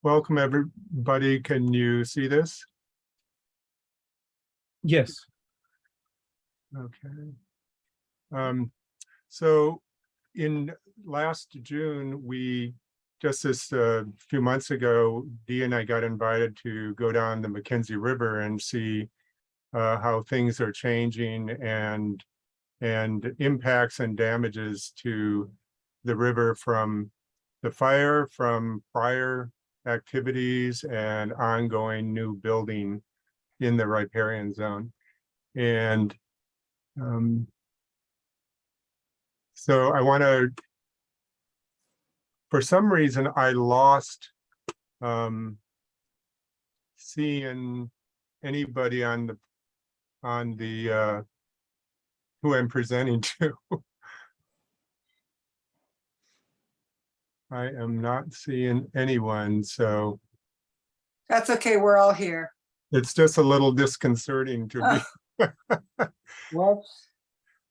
Welcome, everybody. Can you see this? Yes. Okay. So in last June, just this few months ago, Dee and I got invited to go down the Mckenzie River and see how things are changing and impacts and damages to the river from the fire, from prior activities and ongoing new building in the riparian zone. And so I want to, for some reason, I lost seeing anybody on the who I'm presenting to. I am not seeing anyone, so That's okay, we're all here. it's just a little disconcerting to me. Whoops.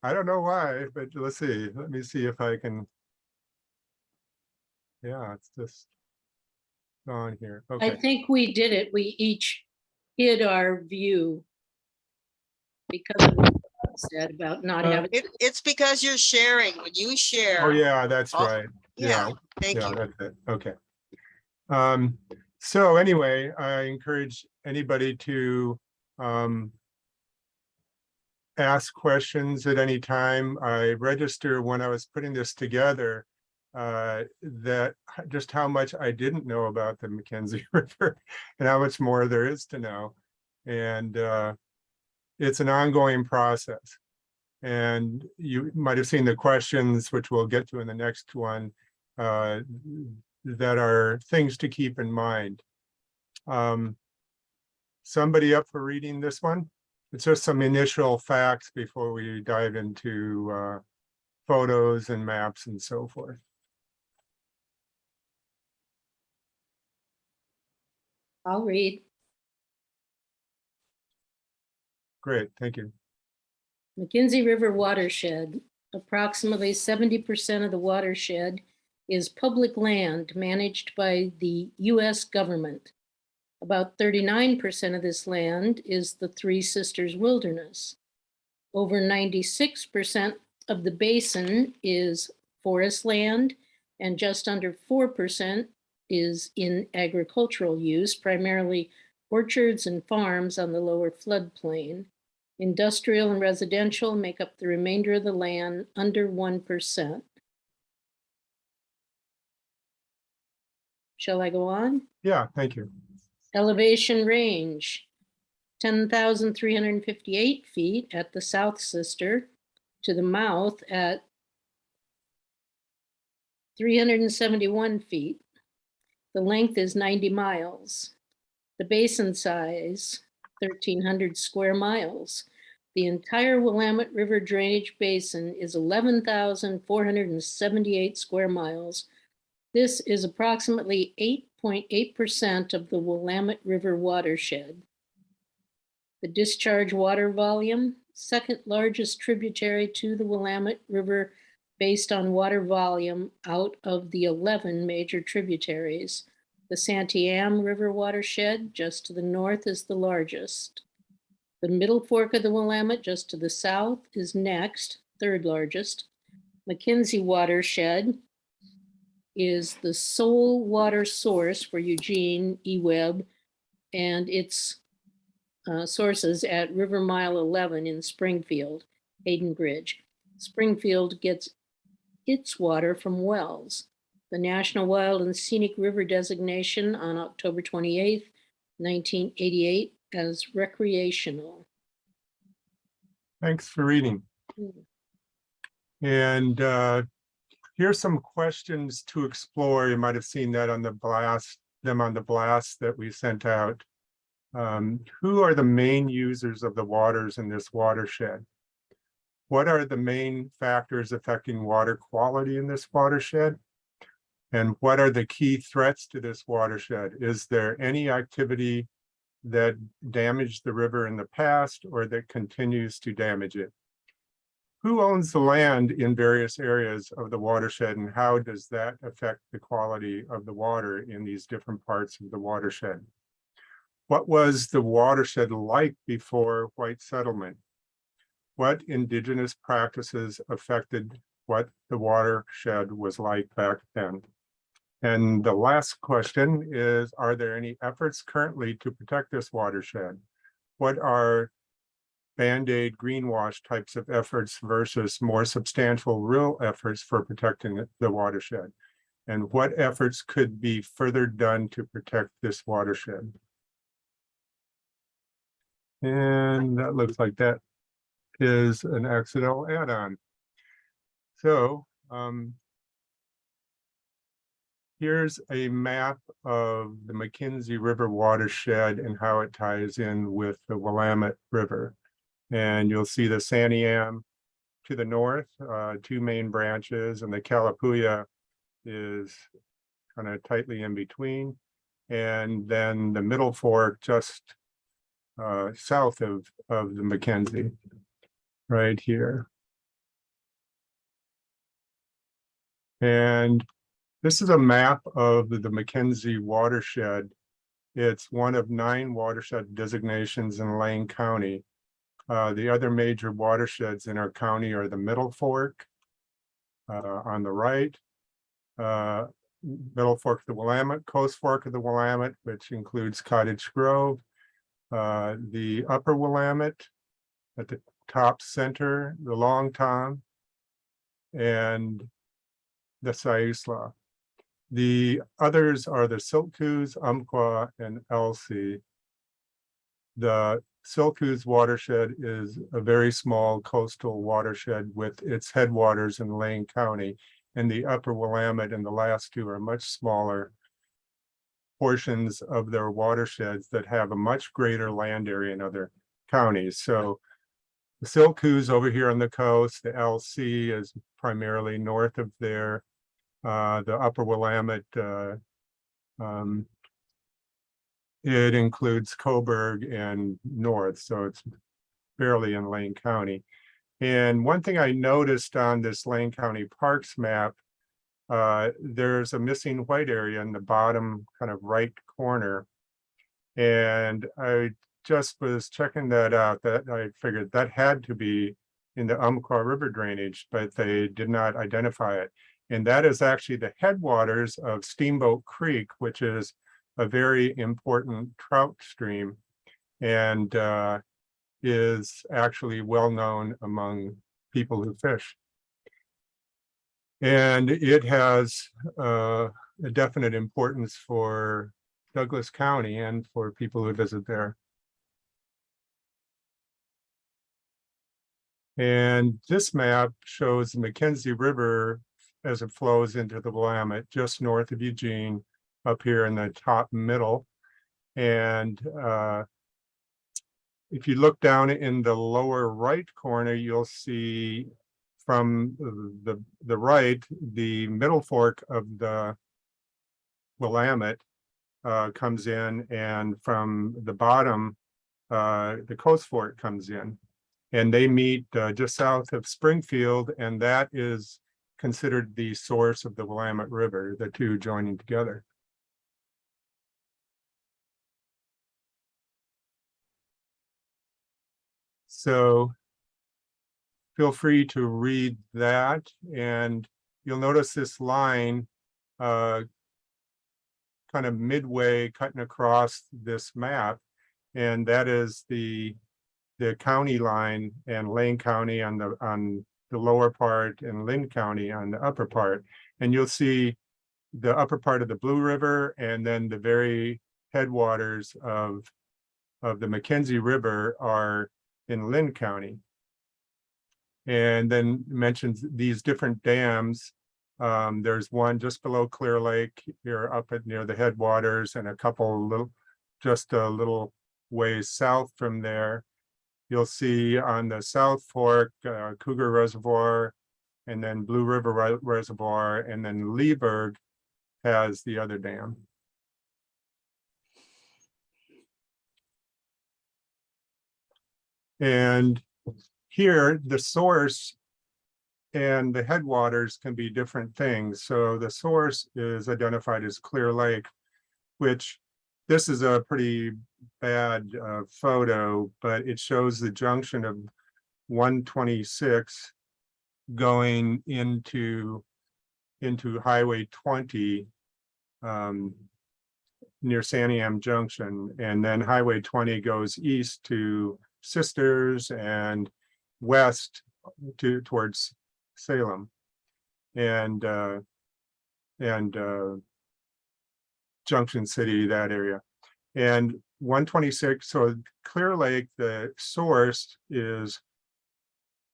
I don't know why, but let's see. Let me see if I can. Yeah, it's just on here. I Okay. think we did it. We each hid our view because of what Bob said about not having. It's because you're sharing. When you share. Oh, yeah, that's right. Yeah. Thank Yeah, you. that's it. Okay. So anyway, I encourage anybody to ask questions at any time. I register when I was putting this together that just how much I didn't know about the Mckenzie River and how much more there is to know. And it's an ongoing process. And you might have seen the questions, which we'll get to in the next one, that are things to keep in mind. Somebody up for reading this one? It's just some initial facts before we dive into photos and maps and so forth. I'll read. Great, thank you. Mckenzie River Watershed. Approximately 70% of the watershed is public land managed by the U.S. government. About 39% of this land is the Three Sisters Wilderness. Over 96% of the basin is forest land, and just under 4% is in agricultural use, primarily orchards and farms on the lower floodplain. Industrial and residential make up the remainder of the land, under 1%. Shall I go on? Yeah, thank you. Elevation range, 10,358 feet at the South Sister, to the mouth at 371 feet. The length is 90 miles. The basin size, 1,300 square miles. The entire Willamette River drainage basin is 11,478 square miles. This is approximately 8.8% of the Willamette River watershed. The discharge water volume, second largest tributary to the Willamette River based on water volume out of the 11 major tributaries. The Santiam River watershed, just to the north, is the largest. The middle fork of the Willamette, just to the south, is next, third largest. Mckenzie watershed is the sole water source for Eugene, eWeb, and its sources at River Mile 11 in Springfield, Hayden Bridge. Springfield gets its water from wells. The National Wild and Scenic River designation on October 28th, 1988 as recreational. Thanks for reading. And here's some questions to explore. You might have seen that on the blast, that we sent out. Who are the main users of the waters in this watershed? What are the main factors affecting water quality in this watershed? And what are the key threats to this watershed? Is there any activity that damaged the river in the past or that continues to damage it? who owns the land in various areas of the watershed, and how does that affect the quality of the water in these different parts of the watershed? What was the watershed like before white settlement? What indigenous practices affected what the watershed was like back then? And the last question is, are there any efforts currently to protect this watershed? What are Band-Aid greenwash types of efforts versus more substantial real efforts for protecting the watershed? And what efforts could be further done to protect this watershed? And that looks like that is an accidental add-on. So here's a map of the Mckenzie River watershed and how it ties in with the Willamette River. And you'll see the Santiam to the north, two main branches, and the Calapooya is kind of tightly in between. And then the Middle Fork just south of the Mckenzie, right here. And this is a map of the Mckenzie watershed. It's one of 9 watershed designations in Lane County. The other major watersheds in our county are the Middle Fork on the right, Middle Fork of the Willamette, Coast Fork of the Willamette, which includes Cottage Grove, the Upper Willamette at the top center, the Long Tom, and the Siuslaw. The others are the Siltcoos, Umpqua, and Elsie. The Siltcoos watershed is a very small coastal watershed with its headwaters in Lane County, and the Upper Willamette and the last two are much smaller portions of their watersheds that have a much greater land area in other counties. So the Siltcoos over here on the coast, the LC is primarily north of there. The Upper Willamette, it includes Coburg and North, so it's barely in Lane County. And one thing I noticed on this Lane County Parks map, there's a missing white area in the bottom kind of right corner. And I just was checking that out, that I figured that had to be in the Umpqua River drainage, but they did not identify it. And that is actually the headwaters of Steamboat Creek, which is a very important trout stream and is actually well known among people who fish. And it has a definite importance for Douglas County and for people who visit there. And this map shows the Mckenzie River as it flows into the Willamette, just north of Eugene, up here in the top middle. And if you look down in the lower right corner, you'll see from the right, the Middle Fork of the Willamette comes in, and from the bottom, the Coast Fork comes in. And they meet just south of Springfield, and that is considered the source of the Willamette River, the two joining together. So feel free to read that, and you'll notice this line kind of midway cutting across this map, and that is the county line, and Lane County on the lower part and Lynn County on the upper part. And you'll see the upper part of the Blue River and then the very headwaters of the Mckenzie River are in Lynn County. And then mentions these different dams. There's one just below Clear Lake here up at near the headwaters, and a couple just a little ways south from there. You'll see on the South Fork, Cougar Reservoir, and then Blue River Reservoir, and then Leeburg has the other dam. And here, the source and the headwaters can be different things. So the source is identified as Clear Lake, which this is a pretty bad photo, but it shows the junction of 126 going into Highway 20 near Santiam Junction, and then Highway 20 goes east to Sisters and west towards Salem and Junction City, that area. And 126, so Clear Lake, the source is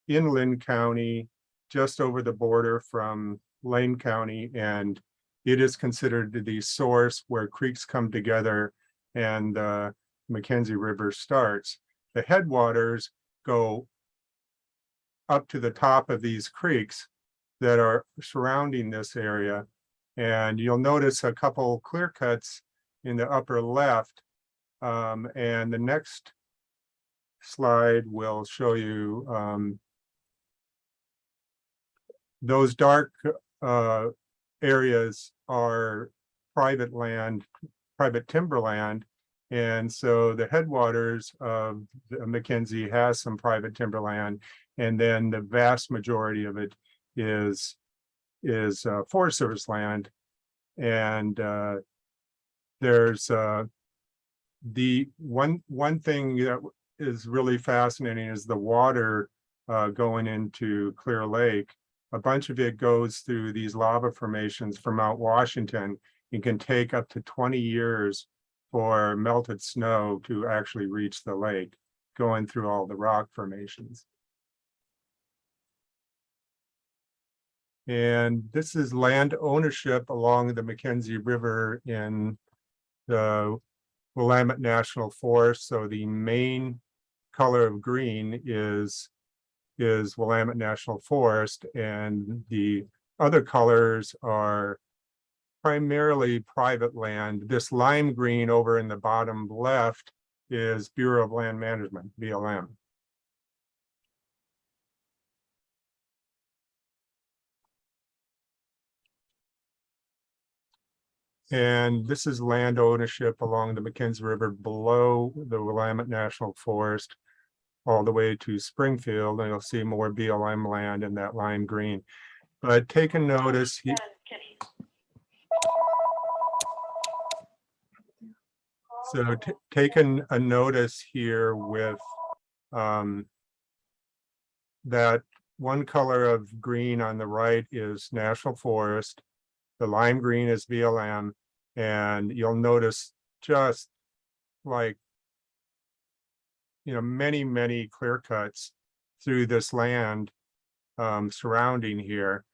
in Lynn County, just over the border from Lane County, and it is considered the source where creeks come together and the Mckenzie River starts. The headwaters go up to the top of these creeks that are surrounding this area. And you'll notice a couple clear cuts in the upper left. And the next slide will show you those dark areas are private land, private timberland. And so the headwaters of the Mckenzie has some private timberland, and then the vast majority of it is Forest Service land. And there's the one thing that is really fascinating is the water going into Clear Lake. A bunch of it goes through these lava formations from Mount Washington. It can take up to 20 years for melted snow to actually reach the lake, going through all the rock formations. And this is land ownership along the Mckenzie River in the Willamette National Forest. So the main color of green is Willamette National Forest, and the other colors are primarily private land. This lime green over in the bottom left is Bureau of Land Management, BLM. And this is land ownership along the Mckenzie River below the Willamette National Forest, all the way to Springfield, and you'll see more BLM land in that lime green. But take a notice. So take a notice here with that one color of green on the right is National Forest. The lime green is BLM, and you'll notice just like, many clear cuts through this land surrounding here.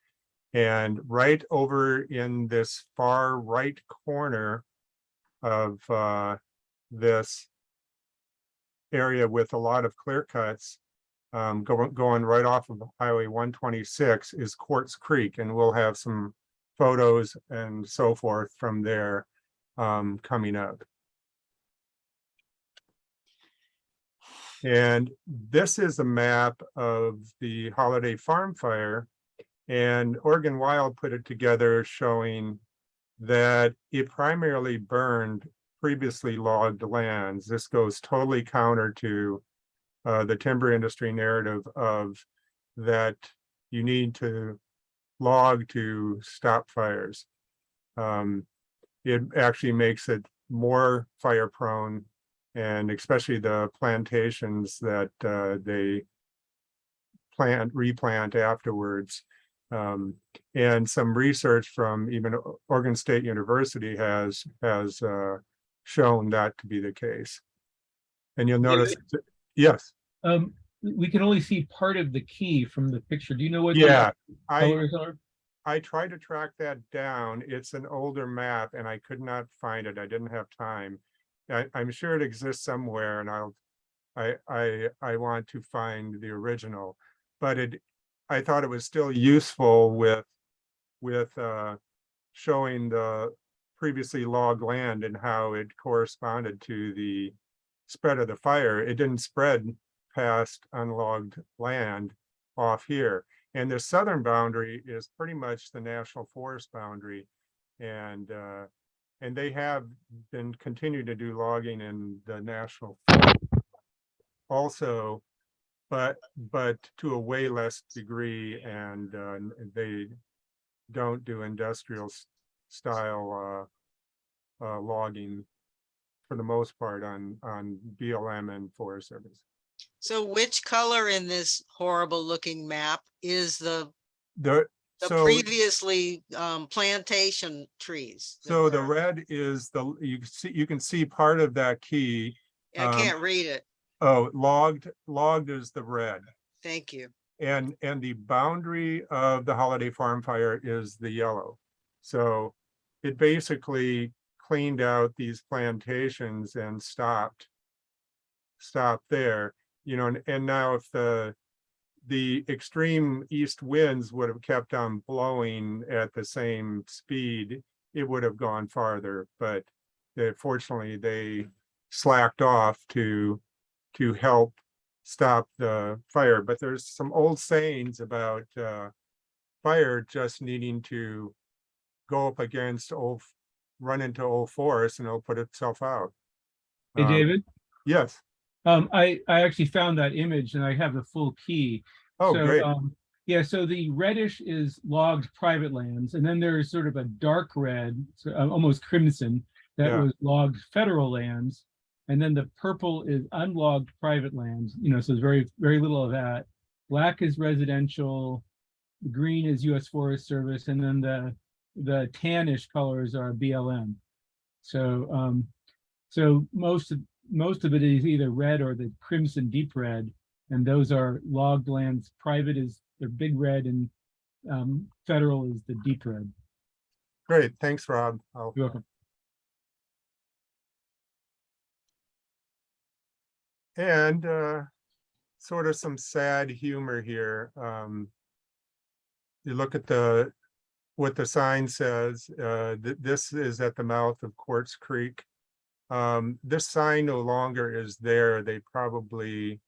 And right over in this far right corner of this area with a lot of clear cuts going right off of Highway 126 is Quartz Creek, and we'll have some photos and so forth from there coming up. And this is a map of the Holiday Farm Fire, and Oregon Wild put it together showing that it primarily burned previously logged lands. This goes totally counter to the timber industry narrative of that you need to log to stop fires. It actually makes it more fire prone, and especially the plantations that they replant afterwards. And some research from even Oregon State University has shown that to be the case. And you'll notice, yes. We can only see part of the key from the picture. Do you know what Yeah, the colors are? I tried to track that down. It's an older map and I could not find it. I didn't have time. I'm sure it exists somewhere, and I want to find the original, but I thought it was still useful with showing the previously logged land and how it corresponded to the spread of the fire. It didn't spread past unlogged land off here. And the southern boundary is pretty much the national forest boundary. And they have been continuing to do logging in the national forest also, but to a way less degree, and they don't do industrial style logging for the most part on BLM and Forest Service. So which color in this horrible looking map is the So previously plantation trees? that so the were- red is you can see part of that key. I can't read it. Oh, logged is the red. Thank you. And the boundary of the Holiday Farm Fire is the yellow. So it basically cleaned out these plantations and stopped there, you know, and now if the extreme east winds would have kept on blowing at the same speed, it would have gone farther, but fortunately they slacked off to help stop the fire. But there's some old sayings about fire just needing to go up against run into old forest, and it'll put itself out. Hey, David, Yes. I actually found that image and I have the full key. Oh, So, great. yeah, so the reddish is logged private lands, and then there's sort of a dark red, so, almost crimson, that Yeah. was logged federal lands, and then the purple is unlogged private lands. You know, so there's very little of that. Black is residential, green is U.S. Forest Service, and then the tannish colors are BLM. So so most of it is either red or the crimson deep red, and those are logged lands. Private is the big red, and federal is the deep red. Great. Thanks, Rob. You're welcome. And sort of some sad humor here. You look at what the sign says. This is at the mouth of Quartz Creek. This sign no longer is there. They probably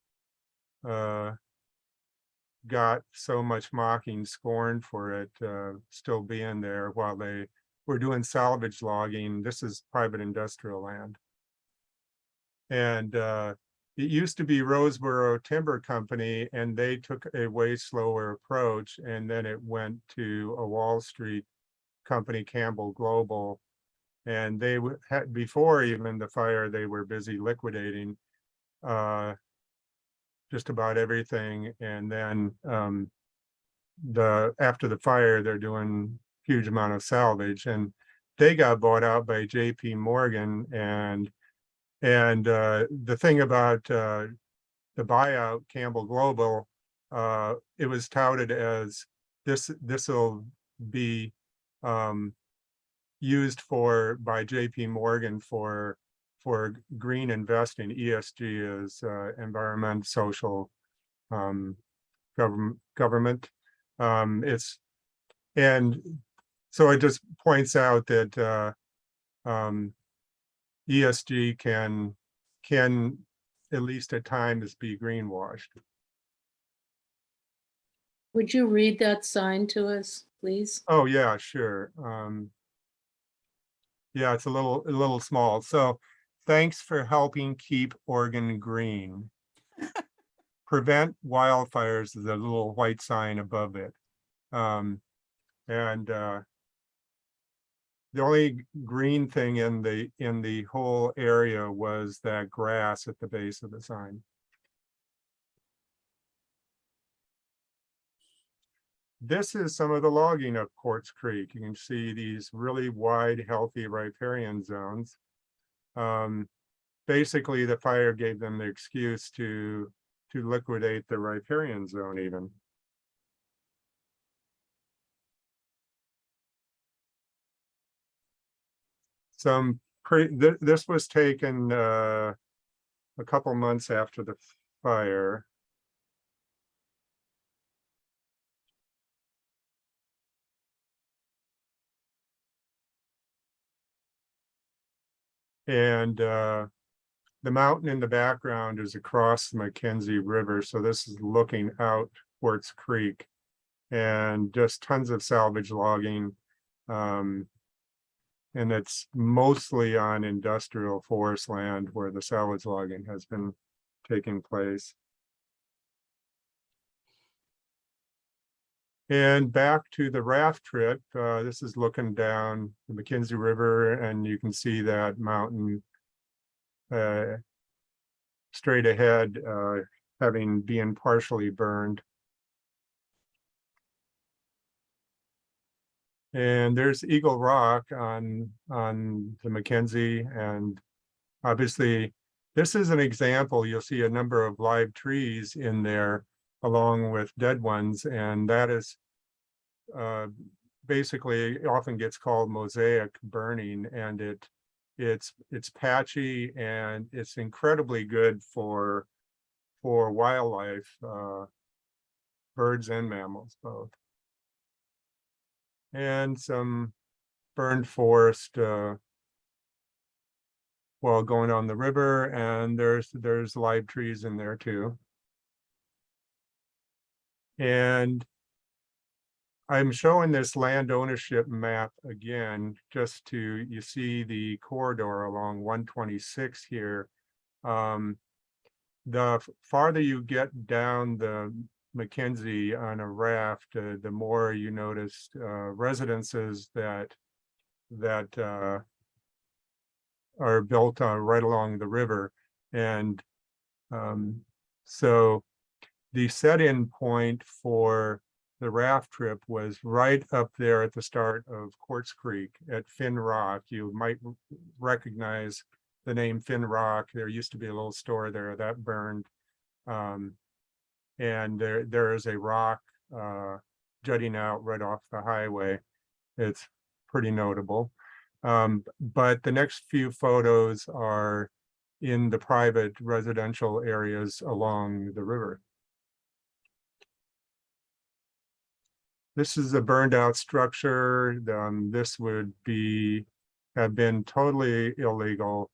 got so much mocking scorn for it still being there while they were doing salvage logging. This is private industrial land. And it used to be Roseboro Timber Company, and they took a way slower approach, and then it went to a Wall Street company, Campbell Global, and they had, before even the fire, they were busy liquidating just about everything, and then after the fire, they're doing huge amount of salvage, and they got bought out by JP Morgan. And the thing about the buyout, Campbell Global, it was touted as this will be used by JP Morgan for green investing. ESG is environment, social, government. And so it just points out that ESG can at least at times be greenwashed. Would you read that sign to us, please? Oh yeah, sure. Yeah, it's a little small. So, thanks for helping keep Oregon green. Prevent wildfires is a little white sign above it. And the only green thing in the whole area was that grass at the base of the sign. This is some of the logging of Quartz Creek. You can see these really wide, healthy riparian zones. Basically, the fire gave them the excuse to liquidate the riparian zone even. This was taken a couple months after the fire. And the mountain in the background is across the Mckenzie River. So this is looking out Quartz Creek. and just tons of salvage logging. And it's mostly on industrial forest land where the salvage logging has been taking place. And back to the raft trip, this is looking down the Mckenzie River, and you can see that mountain straight ahead, having been partially burned. And there's Eagle Rock on the Mckenzie, and obviously this is an example. You'll see a number of live trees in there along with dead ones, and that is basically often gets called mosaic burning, and it's patchy, and it's incredibly good for wildlife, birds and mammals both. And some burned forest while going on the river, and there's live trees in there too. And I'm showing this land ownership map again, just to, you see the corridor along 126 here. The farther you get down the Mckenzie on a raft, the more you notice residences that are built right along the river. And so the set-in point for the raft trip was right up there at the start of Quartz Creek at Finn Rock. You might recognize the name Finn Rock. There used to be a little store there that burned. And there is a rock jutting out right off the highway. It's pretty notable. But the next few photos are in the private residential areas along the river. This is a burned out structure. This would have been totally illegal.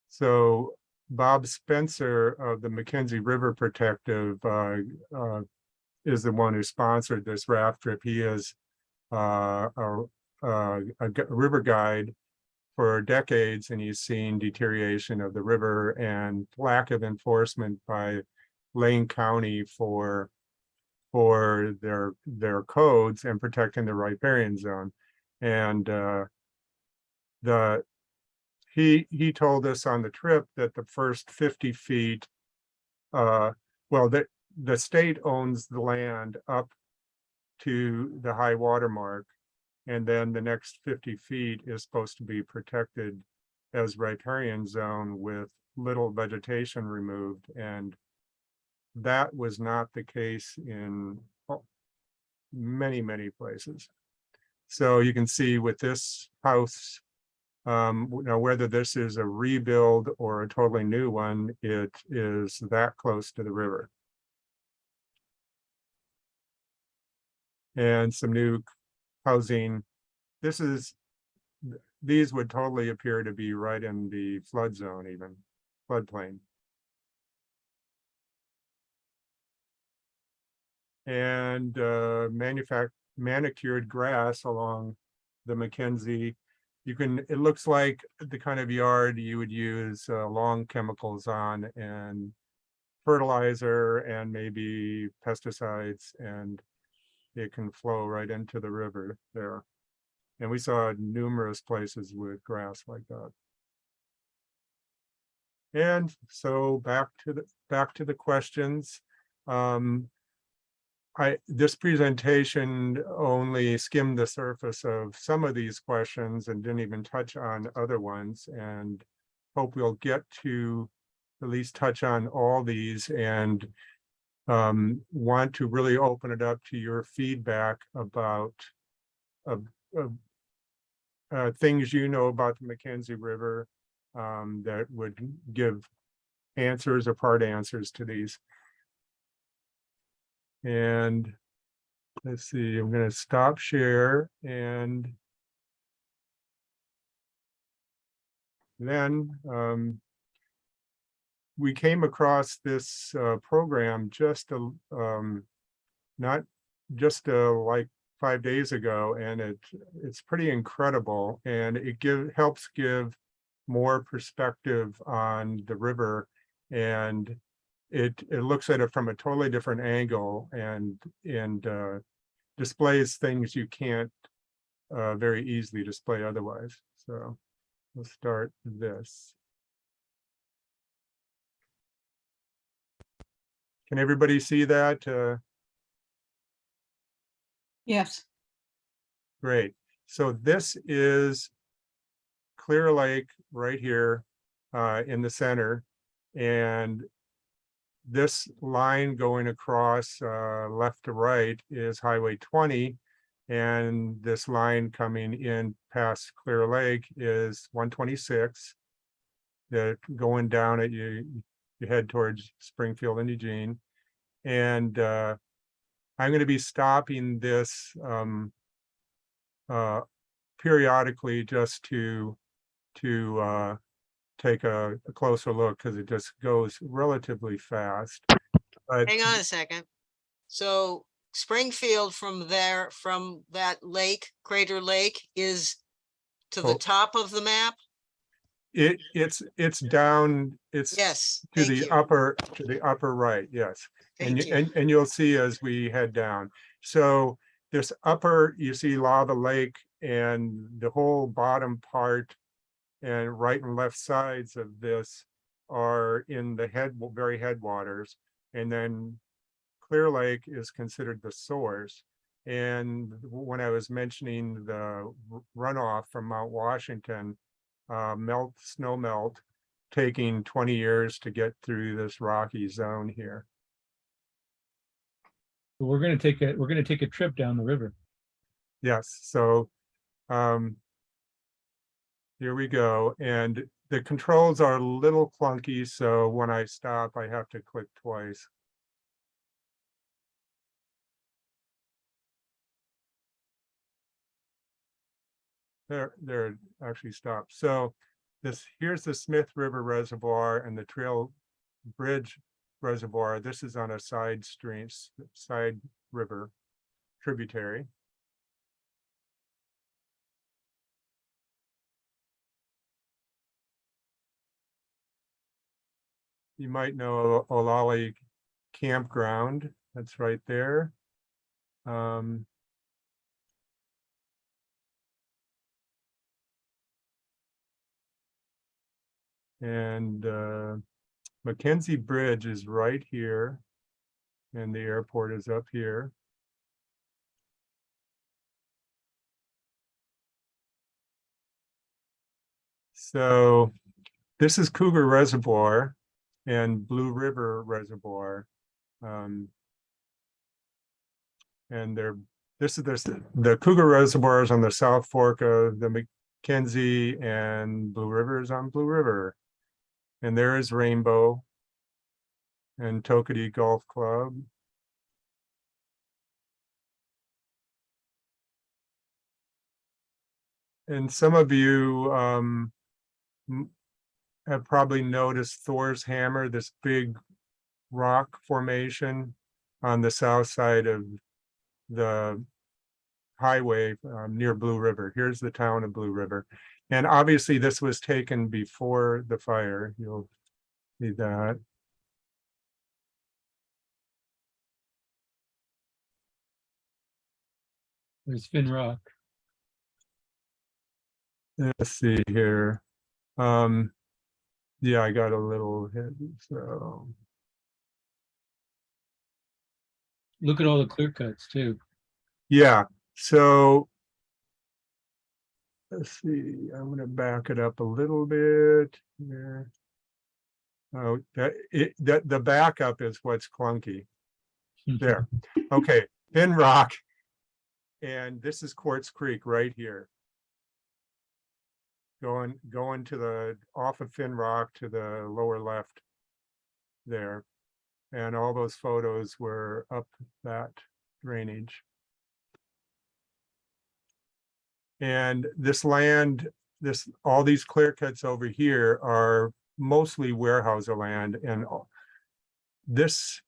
So Bob Spencer of the Mckenzie River Protective is the one who sponsored this raft trip. He is a river guide for decades, and he's seen deterioration of the river and lack of enforcement by Lane County for their codes and protecting the riparian zone. And he told us on the trip that the first 50 feet, well, the state owns the land up to the high water mark, and then the next 50 feet is supposed to be protected as riparian zone with little vegetation removed, and that was not the case in many places. So you can see with this house, now whether this is a rebuild or a totally new one, it is that close to the river. And some new housing. These would totally appear to be right in the flood zone, even floodplain. And manicured grass along the Mckenzie. It looks like the kind of yard you would use lawn chemicals on, and fertilizer and maybe pesticides, and it can flow right into the river there. And we saw numerous places with grass like that. And so back to the questions. This presentation only skimmed the surface of some of these questions and didn't even touch on other ones, and hope we'll get to at least touch on all these, and want to really open it up to your feedback about things you know about the Mckenzie River that would give answers or part answers to these. And let's see, I'm going to stop share, and then we came across this program just not just like 5 days ago, and it's pretty incredible, and it helps give more perspective on the river, and it looks at it from a totally different angle, and displays things you can't very easily display otherwise. So we'll start this. Can everybody see that? Yes. Great. So this is Clear Lake right here in the center. And this line going across left to right is Highway 20. And this line coming in past Clear Lake is 126. That going down at you head towards Springfield and Eugene. And I'm going to be stopping this periodically just to take a closer look, because it just goes relatively fast. But Hang on a second. So Springfield from there, from that lake, Crater Lake, is to the Oh. top of the map? it's down, it's Yes, to thank the you. upper right, yes. Thank you. And you'll see as we head down. So this upper, you see Lava Lake, and the whole bottom part and right and left sides of this are in the very headwaters. And then Clear Lake is considered the source. And when I was mentioning the runoff from Mount Washington, snow melt, taking 20 years to get through this rocky zone here. We're gonna take a trip down the river. Yes, so here we go. And the controls are a little clunky, so when I stop, I have to click twice. There actually stopped. So here's the Smith River Reservoir and the Trail Bridge Reservoir. This is on a side river tributary. You might know Olali Campground. That's right there. And Mckenzie Bridge is right here, and the airport is up here. So this is Cougar Reservoir and Blue River Reservoir. And the Cougar Reservoir is on the South Fork of the Mckenzie, and Blue River is on Blue River. And there is Rainbow and Tokenie Golf Club. And some of you have probably noticed Thor's Hammer, this big rock formation on the south side of the highway near Blue River. Here's the town of Blue River. And obviously this was taken before the fire. You'll see that. There's Finn Rock. Let's see here. Yeah, I got a little hit, so. Look at all the clear cuts too. Yeah, so let's see, I'm going to back it up a little bit here. Oh, the backup is what's clunky. There. Okay, Finn Rock. And this is Quartz Creek right here. Going to the off of Finn Rock to the lower left there. And all those photos were up that drainage. And this land, all these clear cuts over here are mostly Weyerhaeuser land, and this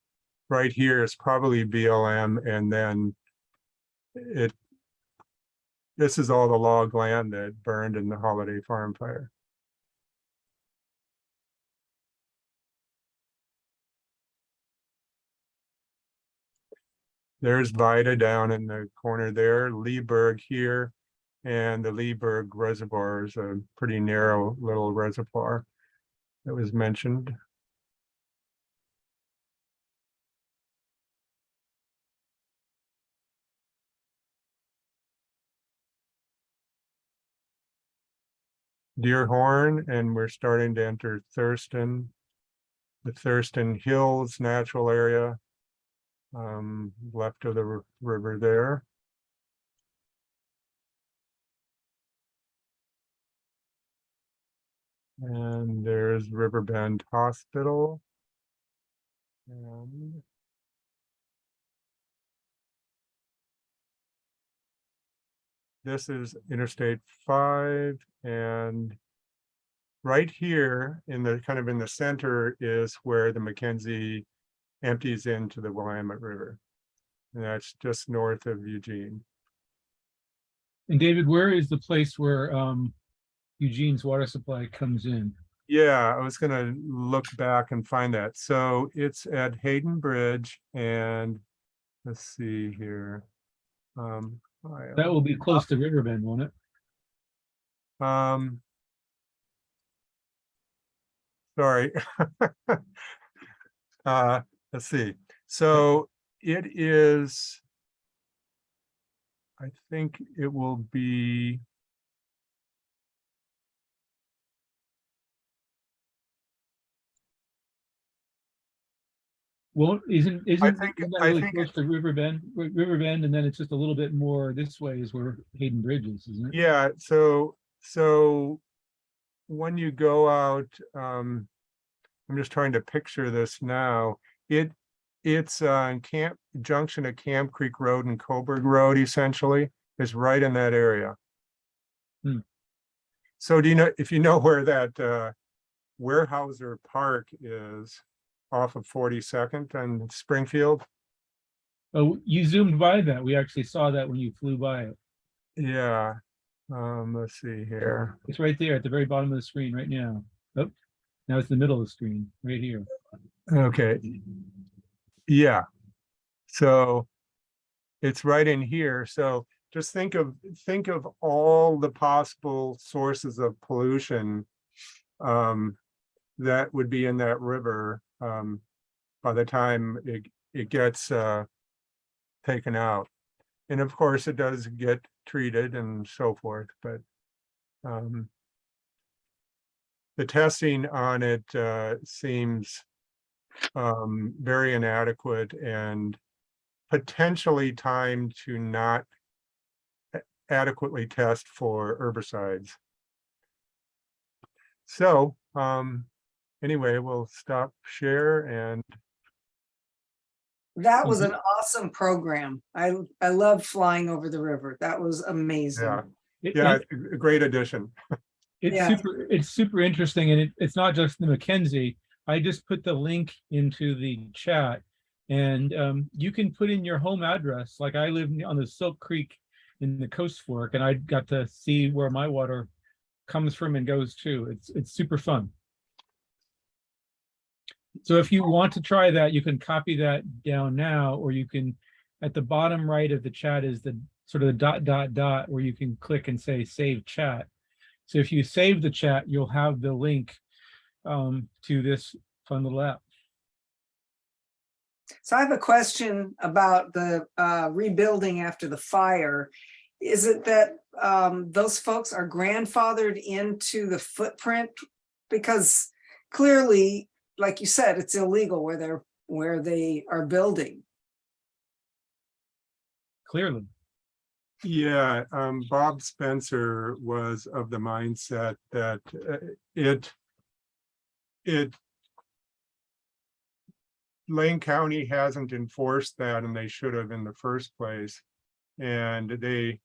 right here is probably BLM, and then this is all the log land that burned in the Holiday Farm fire. There's Vida down in the corner there, Leeburg here, and the Leeburg Reservoir is a pretty narrow little reservoir that was mentioned. Deerhorn, and we're starting to enter Thurston, the Thurston Hills natural area, left of the river there. And there's Riverbend Hospital. And this is Interstate 5, and right here in the kind of in the center is where the Mckenzie empties into the Willamette River. And that's just north of Eugene. And David, where is the place where Eugene's water supply comes in? Yeah, I was gonna look back and find that. So it's at Hayden Bridge, and let's see here. That will be close to Riverbend, won't it? Sorry. Let's see. So it is, I think it will be, Well, isn't think- that I really think close to Riverbend, and then it's just a little bit more this way is where Hayden Bridge is, isn't it? yeah, so when you go out, I'm just trying to picture this now. It's Camp Junction of Camp Creek Road and Coburg Road, essentially. It's right in that area. Hmm. So do you know, if you know where that Weyerhaeuser Park is off of 42nd and Springfield? Oh, you zoomed by that. We actually saw that when you flew by it. Yeah. Let's see here. It's right there at the very bottom of the screen right now. Oh, now it's the middle of the screen, right here. Okay. Yeah. So it's right in here. So just think of all the possible sources of pollution that would be in that river by the time it gets taken out. And of course, it does get treated and so forth, but the testing on it seems very inadequate and potentially timed to not adequately test for herbicides. So anyway, we'll stop share, and That was an awesome program. I love flying over the river. That was amazing. yeah, It- yeah, it- it's a great addition. It's Yeah. super interesting, and it's not just the Mckenzie. I just put the link into the chat, and you can put in your home address. Like I live on the Silk Creek in the Coast Fork, and I got to see where my water comes from and goes to. It's super fun. So if you want to try that, you can copy that down now, or you can, at the bottom right of the chat is the sort of the dot where you can click and say save chat. So if you save the chat, you'll have the link to this fun little app. So I have a question about the rebuilding after the fire. Is it that those folks are grandfathered into the footprint? Because clearly, like you said, it's illegal where they are building. Clearly. Yeah, Bob Spencer was of the mindset that Lane County hasn't enforced that, and they should have in the first place. And they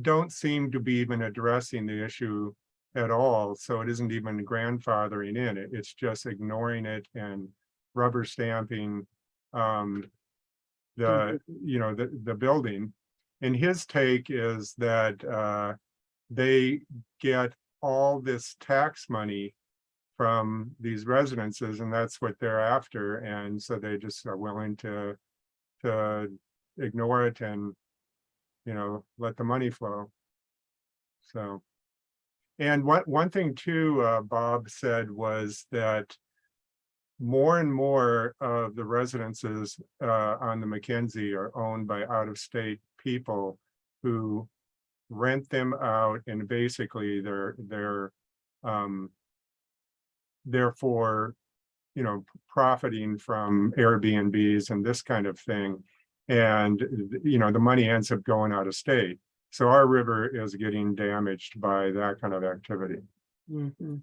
don't seem to be even addressing the issue at all. So it isn't even grandfathering in it. It's just ignoring it and rubber stamping the building. And his take is that they get all this tax money from these residences, and that's what they're after. And so they just are willing to ignore it and, let the money flow. So, and one thing too, Bob said was that more and more of the residences on the Mckenzie are owned by out-of-state people who rent them out, and basically they're therefore profiting from Airbnbs and this kind of thing, and the money ends up going out of state. So our river is getting damaged by that kind of activity. Mhm.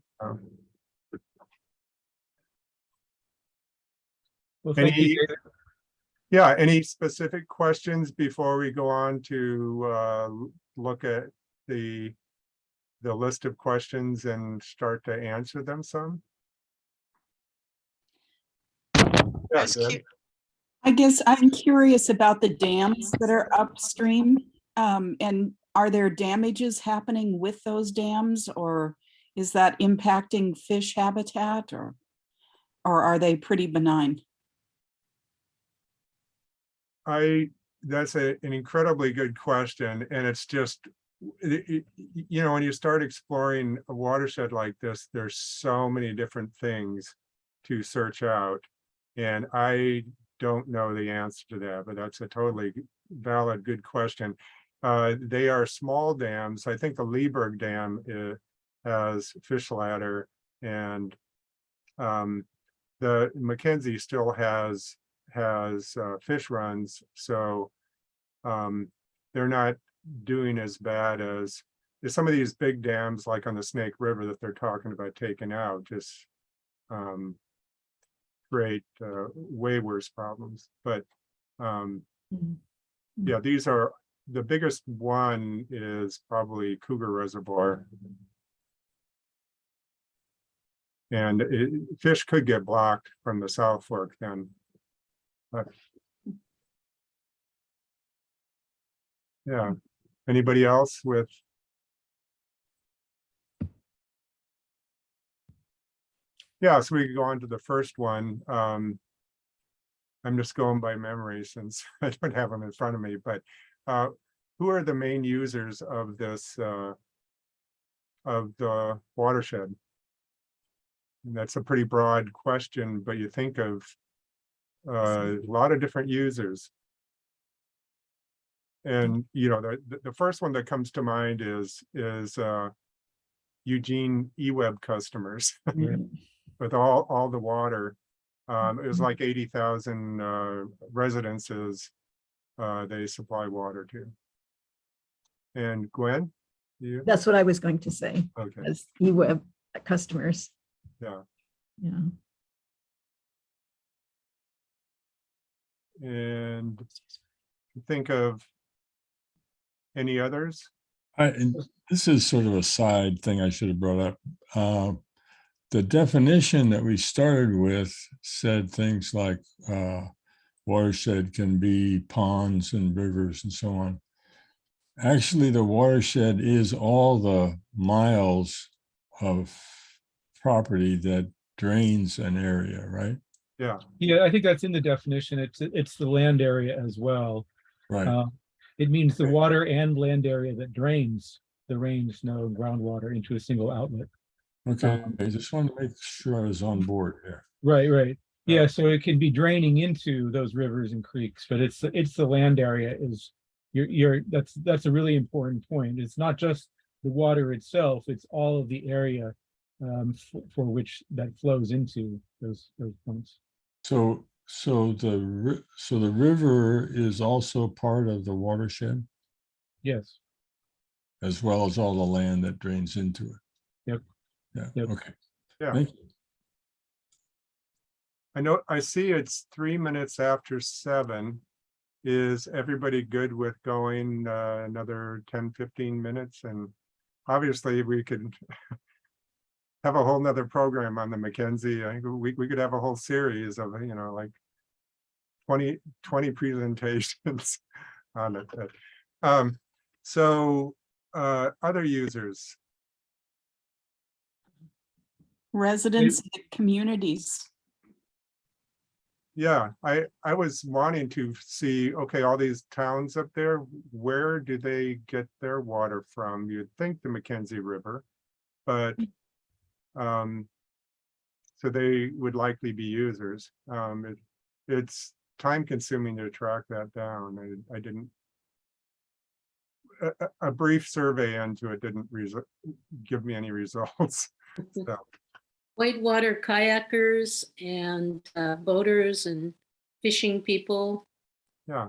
Well, thank you, Any David. Yeah, any specific questions before we go on to look at the list of questions and start to answer them some? Yeah, That's Deb? cute. I guess I'm curious about the dams that are upstream. And are there damages happening with those dams, or is that impacting fish habitat, or are they pretty benign? That's an incredibly good question, and it's just, when you start exploring a watershed like this, there's so many different things to search out, and I don't know the answer to that, but that's a totally valid, good question. They are small dams. I think the Lieberg Dam has fish ladder, and the Mckenzie still has fish runs, so they're not doing as bad as some of these big dams, like on the Snake River that they're talking about taking out, just create way worse problems. But yeah, these are the biggest one is probably Cougar Reservoir. And fish could get blocked from the South Fork then. But yeah, anybody else with? Yeah, so we could go on to the first one. I'm just going by memory since I don't have them in front of me, but who are the main users of this, of the watershed? And that's a pretty broad question, but you think of a lot of different users. And the first one that comes to mind is Eugene eWeb customers with all the water. It was like 80,000 residences they supply water to. And Gwen, you? That's what I was going to say, Okay, as eWeb customers. yeah. Yeah. And think of any others? And this is sort of a side thing I should have brought up. The definition that we started with said things like watershed can be ponds and rivers and so on. Actually, the watershed is all the miles of property that drains an area, right? Yeah, Yeah, I think that's in the definition. It's the land area as well. Right. It means the water and land area that drains the rain, snow, and groundwater into a single outlet. Okay. I just wanted to make sure I was on board here. Right. Yeah. Yeah, so it can be draining into those rivers and creeks, but it's the land area is that's a really important point. It's not just the water itself, it's all of the area for which that flows into those points. So the river is also part of the watershed, Yes. as well as all the land that drains into it. Yep. Yeah. Yep. Okay. yeah. Thank you. I see it's 3 minutes after 7. Is everybody good with going another 10, 15 minutes? And obviously we could have a whole nother program on the Mckenzie. I think we could have a whole series of, like 20 presentations on it. So other users, Residents of the communities. yeah, I was wanting to see, okay, all these towns up there, where do they get their water from? You'd think the Mckenzie River, but so they would likely be users. It's time consuming to track that down. I didn't, a brief survey into it didn't give me any results. So, Whitewater kayakers and boaters and fishing people. yeah,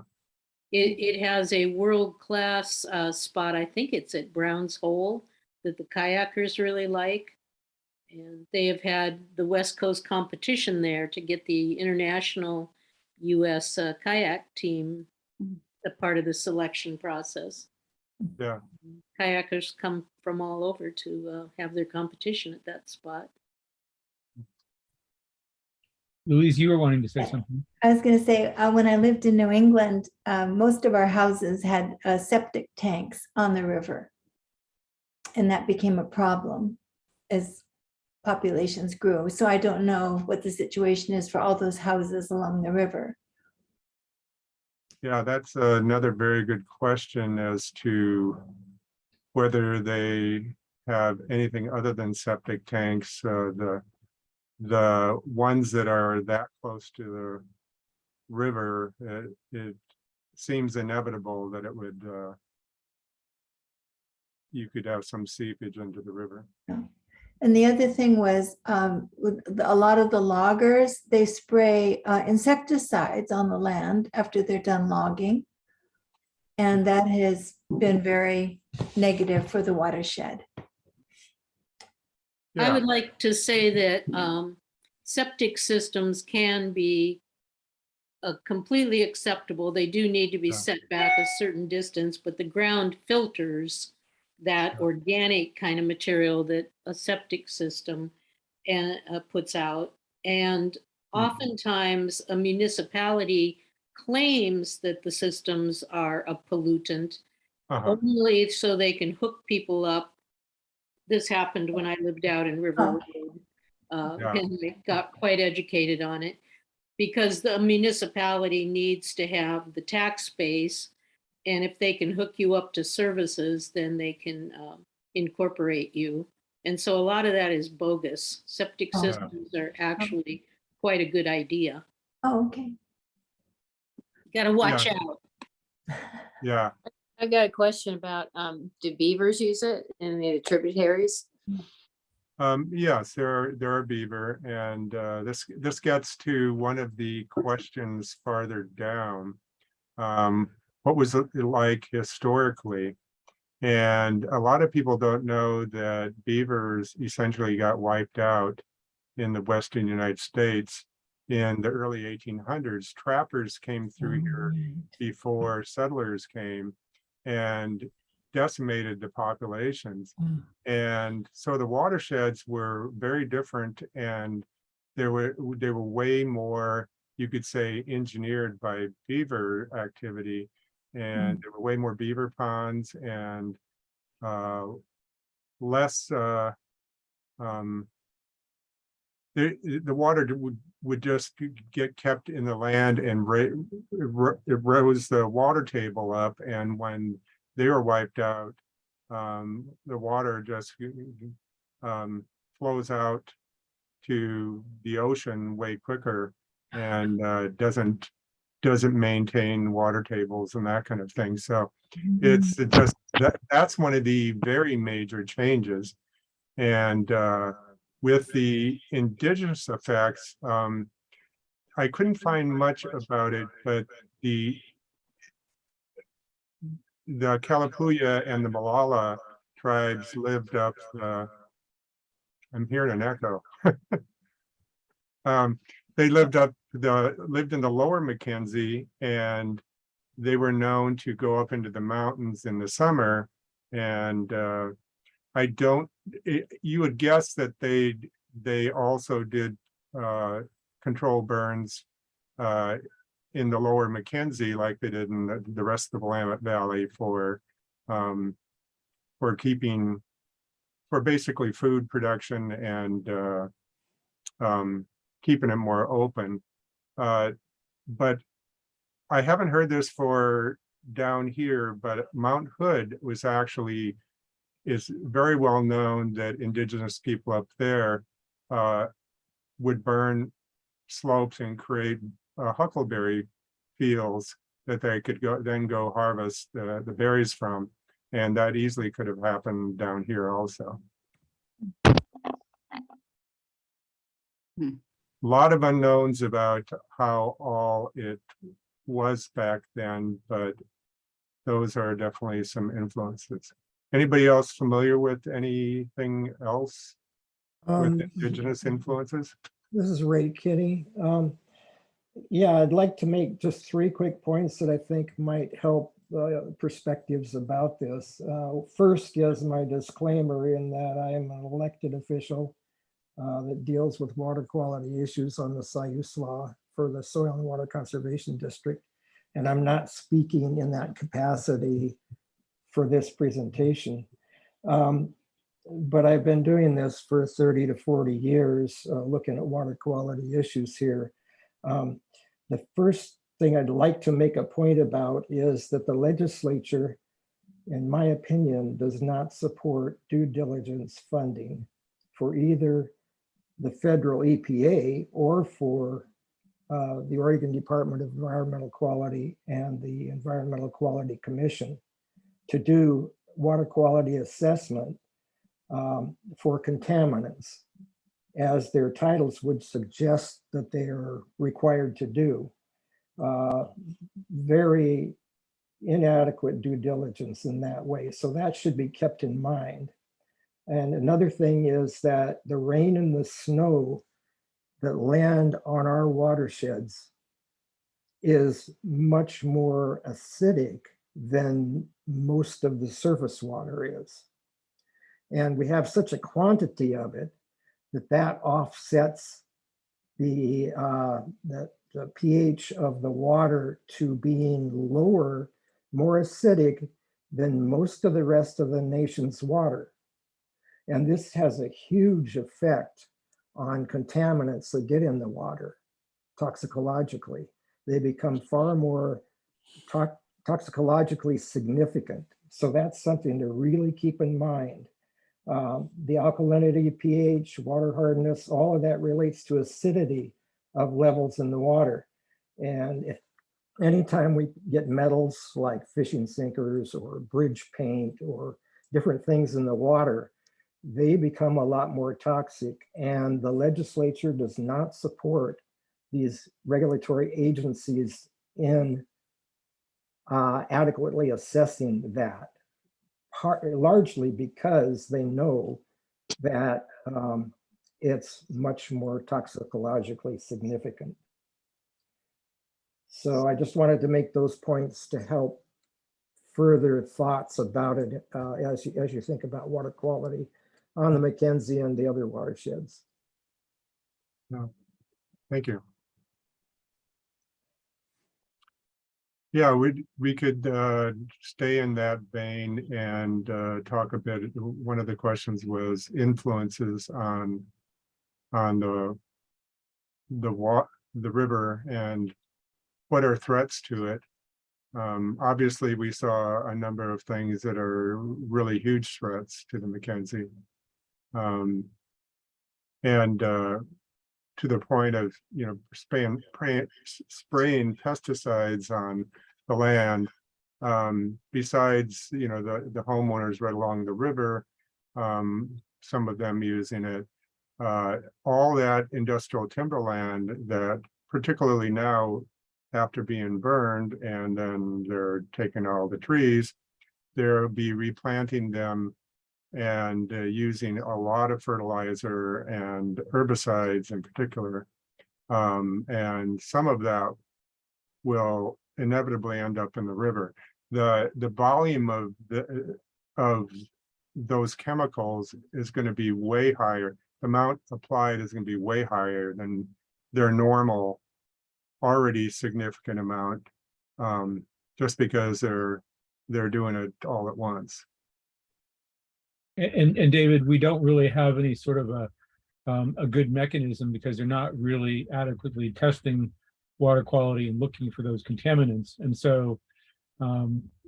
It has a world-class spot. I think it's at Brown's Hole that the kayakers really like. And they have had the West Coast competition there to get the international US kayak team a part of the selection process. yeah. Kayakers come from all over to have their competition at that spot. Louise, you were wanting to say something. I was going to say, when I lived in New England, most of our houses had septic tanks on the river. And that became a problem as populations grew. So I don't know what the situation is for all those houses along the river. Yeah, that's another very good question as to whether they have anything other than septic tanks. The ones that are that close to the river, it seems inevitable that it would, you could have some seepage into the river. And the other thing was, with a lot of the loggers, they spray insecticides on the land after they're done logging. And that has been very negative for the watershed. I Yeah, would like to say that septic systems can be completely acceptable. They do need to be Yeah. set back a certain distance, but the ground filters that organic kind of material that a septic system puts out. And oftentimes a municipality claims that the systems are a pollutant only so they can hook people up. This happened when I lived out in River Road, Yeah. and I got quite educated on it because the municipality needs to have the tax base. And if they can hook you up to services, then they can incorporate you. And so a lot of that is bogus. Septic Oh. systems are actually quite a good idea. Oh, okay. Got to watch Yeah. out. yeah. I've got a question about, do beavers use it in the tributaries? Yes, there are beaver, and this gets to one of the questions farther down. What was it like historically? And a lot of people don't know that beavers essentially got wiped out in the Western United States in the early 1800s. Trappers came through here before settlers came and decimated the populations. And so the watersheds were very different, and they were way more, you could say, engineered by beaver activity. And there were way more beaver ponds and less the water would just get kept in the land, and it rose the water table up, and when they were wiped out, the water just flows out to the ocean way quicker, and doesn't maintain water tables and that kind of thing. So it's just that's one of the very major changes. And with the indigenous effects, I couldn't find much about it, but the Kalapuya and the Malala tribes lived up I'm hearing an echo. They lived in the lower Mckenzie, and they were known to go up into the mountains in the summer and I don't, you would guess that they also did control burns in the lower Mckenzie like they did in the rest of the Willamette Valley for keeping, for basically food production and keeping it more open. But I haven't heard this for down here, but Mount Hood was actually, is very well known that indigenous people up there would burn slopes and create huckleberry fields that they could go harvest the berries from. And that easily could have happened down here also. Hmm. A lot of unknowns about how all it was back then, but those are definitely some influences. Anybody else familiar with anything else with indigenous influences? This is Ray Kitty. Yeah, I'd like to make just 3 quick points that I think might help perspectives about this. First is my disclaimer in that I am an elected official that deals with water quality issues on the Siuslaw for the Soil and Water Conservation District. And I'm not speaking in that capacity for this presentation. But I've been doing this for 30 to 40 years, looking at water quality issues here. The first thing I'd like to make a point about is that the legislature, in my opinion, does not support due diligence funding for either the federal EPA or for the Oregon Department of Environmental Quality and the Environmental Quality Commission to do water quality assessment for contaminants, as their titles would suggest that they are required to do. Very inadequate due diligence in that way. So that should be kept in mind. And another thing is that the rain and the snow that land on our watersheds is much more acidic than most of the surface water is. And we have such a quantity of it that offsets the pH of the water to being lower, more acidic than most of the rest of the nation's water. And this has a huge effect on contaminants that get in the water toxicologically. They become far more toxicologically significant. So that's something to really keep in mind. The alkalinity, pH, water hardness, all of that relates to acidity of levels in the water. And if anytime we get metals like fishing sinkers or bridge paint or different things in the water, they become a lot more toxic. And the legislature does not support these regulatory agencies in adequately assessing that, largely because they know that it's much more toxicologically significant. So I just wanted to make those points to help further thoughts about it as you think about water quality on the Mckenzie and the other watersheds. No, thank you. Yeah, we could stay in that vein and talk a bit. One of the questions was influences on the river and what are threats to it. Obviously, we saw a number of things that are really huge threats to the Mckenzie, and to the point of spraying pesticides on the land. Besides the homeowners right along the river, some of them using it. All that industrial timberland that, particularly now after being burned, and then they're taking all the trees, they'll be replanting them and using a lot of fertilizer and herbicides in particular. And some of that will inevitably end up in the river. The volume of those chemicals is going to be way higher. The amount applied is going to be way higher than their normal, already significant amount, just because they're doing it all at once. And David, we don't really have any sort of a good mechanism because they're not really adequately testing water quality and looking for those contaminants. And so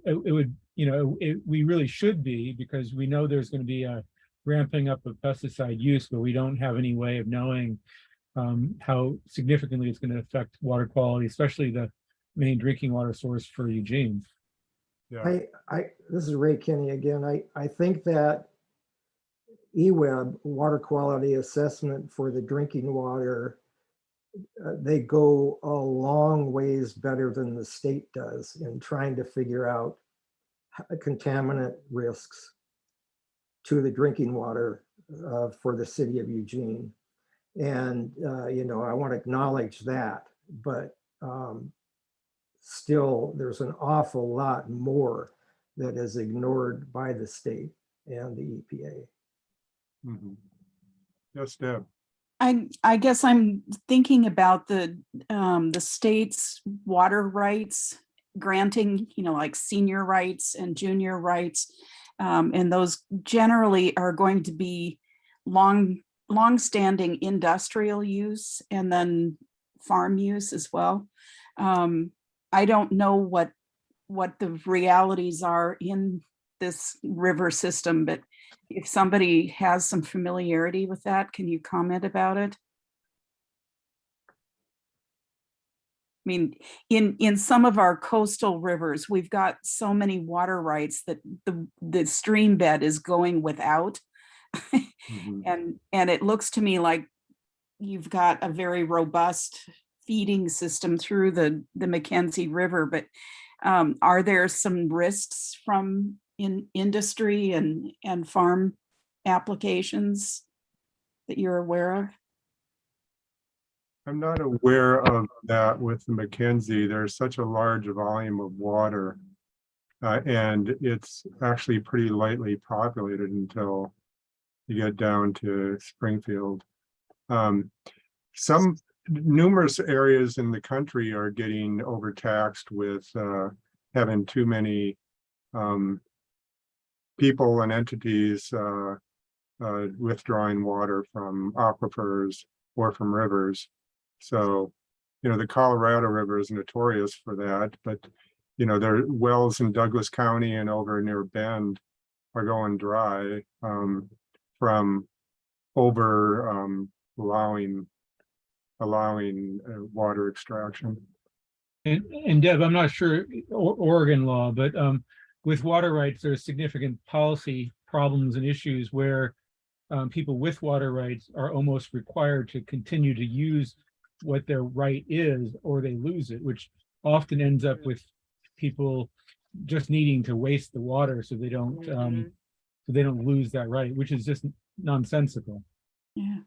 it would, we really should be, because we know there's going to be a ramping up of pesticide use, but we don't have any way of knowing how significantly it's going to affect water quality, especially the main drinking water source for Eugene. Yeah. This is Ray Kinney again. I think that EWEB, water quality assessment for the drinking water, they go a long ways better than the state does in trying to figure out contaminant risks to the drinking water for the city of Eugene. And, I want to acknowledge that, but still there's an awful lot more that is ignored by the state and the EPA. Mm-hmm. Yes, Deb. I guess I'm thinking about the state's water rights granting, like senior rights and junior rights. And those generally are going to be long-standing industrial use and then farm use as well. I don't know what the realities are in this river system, but if somebody has some familiarity with that, can you comment about it? I mean, in some of our coastal rivers, we've got so many water rights that the stream bed is going without. Mm-hmm. And it looks to me like you've got a very robust feeding system through the Mckenzie River, but are there some risks from in industry and farm applications that you're aware of? I'm not aware of that with the Mckenzie. There's such a large volume of water, and it's actually pretty lightly populated until you get down to Springfield. Some numerous areas in the country are getting overtaxed with having too many people and entities withdrawing water from aquifers or from rivers. So, the Colorado River is notorious for that, but, there are wells in Douglas County and over near Bend are going dry from over allowing water extraction. And Deb, I'm not sure Oregon law, but with water rights, there's significant policy problems and issues where people with water rights are almost required to continue to use what their right is, or they lose it, which often ends up with people just needing to waste the water so they don't lose that right, which is just nonsensical. Yeah.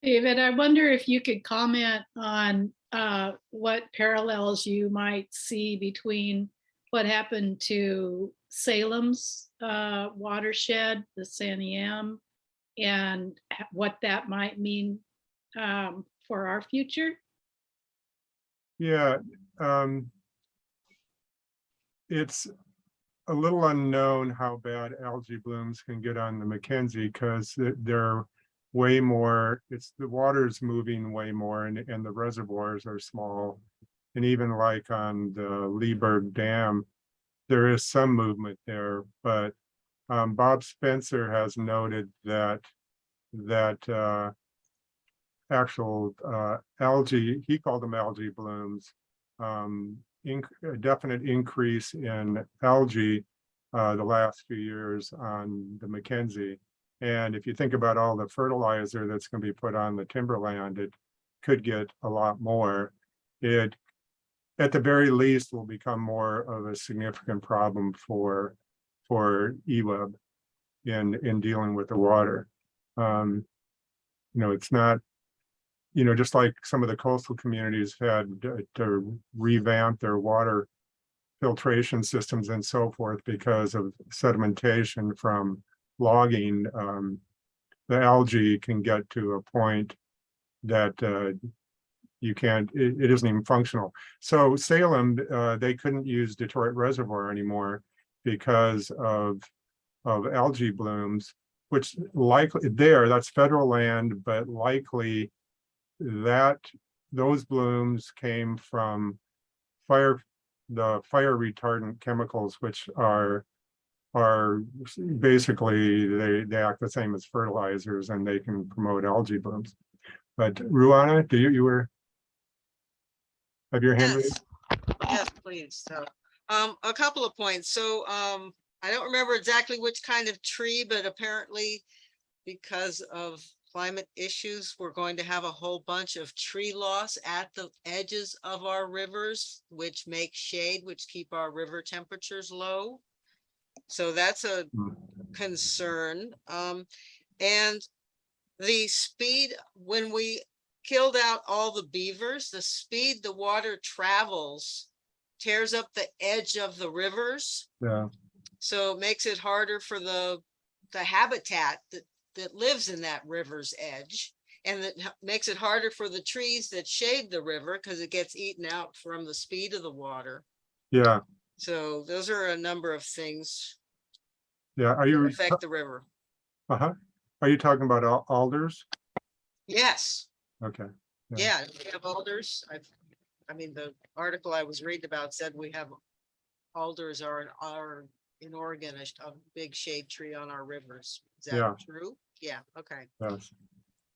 David, I wonder if you could comment on what parallels you might see between what happened to Salem's watershed, the Santiam, and what that might mean for our future. Yeah, it's a little unknown how bad algae blooms can get on the Mckenzie, because they're way more, the water's moving way more, and the reservoirs are small. And even like on the Leeburg Dam, there is some movement there, but Bob Spencer has noted that actual algae, he called them algae blooms, a definite increase in algae the last few years on the Mckenzie. And if you think about all the fertilizer that's going to be put on the timberland, it could get a lot more. It, at the very least, will become more of a significant problem for EWEB in dealing with the water. It's not, just like some of the coastal communities had to revamp their water filtration systems and so forth because of sedimentation from logging, the algae can get to a point that you can't, it isn't even functional. So Salem, they couldn't use Detroit Reservoir anymore because of algae blooms, which likely that's federal land, but likely that those blooms came from the fire retardant chemicals, which are basically they act the same as fertilizers and they can promote algae blooms. But Ruana, have your hand raised? Yes, please. So, a couple of points. So, I don't remember exactly which kind of tree, but apparently because of climate issues, we're going to have a whole bunch of tree loss at the edges of our rivers, which make shade, which keep our river temperatures low. So that's a concern. And the speed, when we killed out all the beavers, the speed the water travels tears up the edge of the rivers. Yeah. So it makes it harder for the habitat that lives in that river's edge. And that makes it harder for the trees that shade the river because it gets eaten out from the speed of the water. Yeah. So those are a number of things Yeah. that affect the river. Are you talking about alders? Yes. Okay. Yeah, we have alders. I mean, the article I was reading about said we have alders are in Oregon, a big shade tree on our rivers. Is that true? Yeah. Okay. Yes.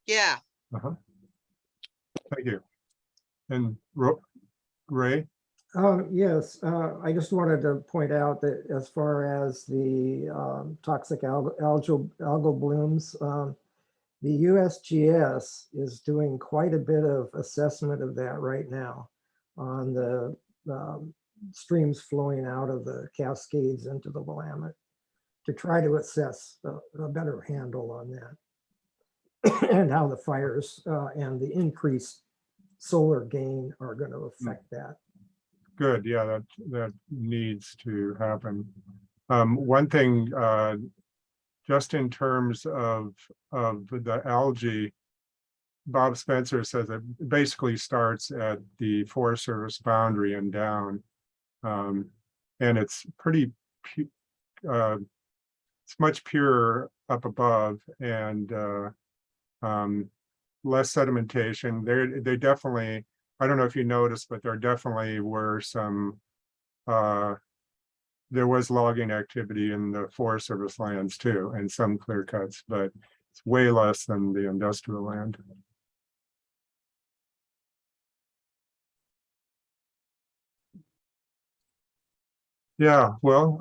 Yeah. Thank you. And Ray? Yes, I just wanted to point out that as far as the toxic algal blooms, the USGS is doing quite a bit of assessment of that right now on the streams flowing out of the Cascades into the Willamette to try to assess a better handle on that and how the fires and the increased solar gain are going to affect that. Good. Yeah, that needs to happen. One thing, just in terms of the algae, Bob Spencer says it basically starts at the Forest Service boundary and down. And it's pretty, it's much purer up above and less sedimentation. They definitely, I don't know if you noticed, but there definitely were some, there was logging activity in the Forest Service lands too, and some clear cuts, but it's way less than the industrial land. Yeah, well,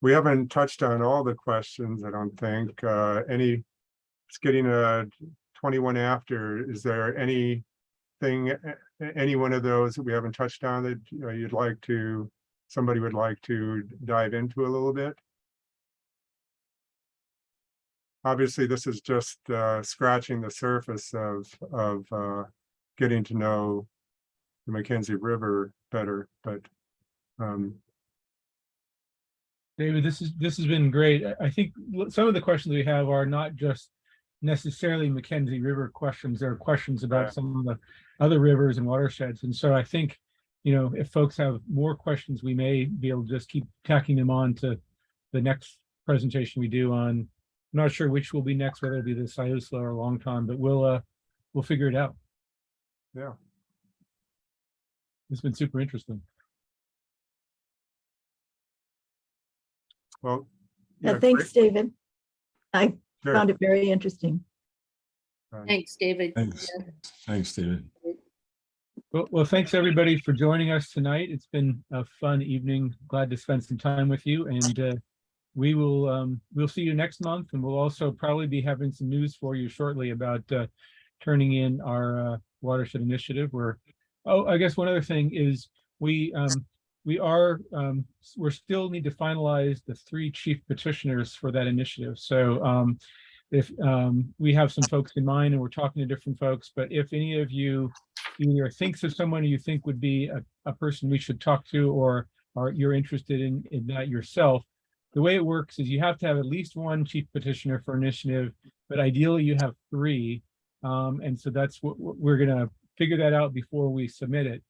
we haven't touched on all the questions, I don't think. It's getting 21 after. Is there anything, any one of those that we haven't touched on that you'd like to, somebody would like to dive into a little bit? Obviously, this is just scratching the surface of getting to know the Mckenzie River better, but David, this has been great. I think some of the questions we have are not just necessarily Mckenzie River questions. There are questions about some of the other rivers and watersheds. And so I think, if folks have more questions, we may be able to just keep tacking them on to the next presentation we do on, I'm not sure which will be next, whether it'll be the Siuslaw or Long Tom, but we'll figure it out. Yeah. It's been super interesting. Well, thanks, David. I Sure. found it very interesting. Thanks, David. Thanks. Thanks, David. Well, thanks everybody for joining us tonight. It's been a fun evening. Glad to spend some time with you, and we'll see you next month, and we'll also probably be having some news for you shortly about turning in our watershed initiative. I guess one other thing is we still need to finalize the 3 chief petitioners for that initiative. So if we have some folks in mind and we're talking to different folks, but if any of you either thinks of someone you think would be a person we should talk to, or you're interested in that yourself, the way it works is you have to have at least one chief petitioner for initiative, but ideally you have 3. And so that's what we're gonna figure that out before we submit it.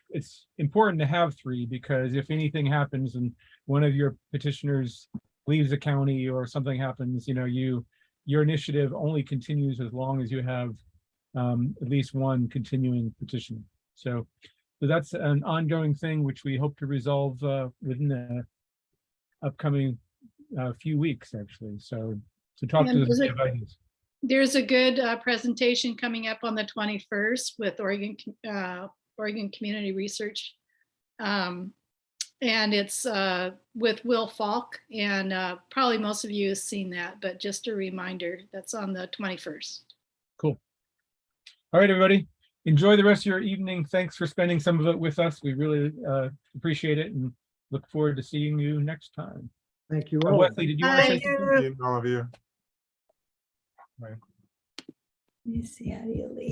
It's important to have 3 because if anything happens and one of your petitioners leaves the county or something happens, you know, your initiative only continues as long as you have at least one continuing petition. So that's an ongoing thing which we hope to resolve within the upcoming few weeks, actually. So talk And to is the it- advisors. There's a good presentation coming up on the 21st with Oregon Community Research. And it's with Will Falk, and probably most of you have seen that, but just a reminder, that's on the 21st. Cool. All right, everybody. Enjoy the rest of your evening. Thanks for spending some of it with us. We really appreciate it and look forward to seeing you next time. Thank you all. Wesley, did you want to say Thank something? you. Seeing all of you. Let me see, how do you leave?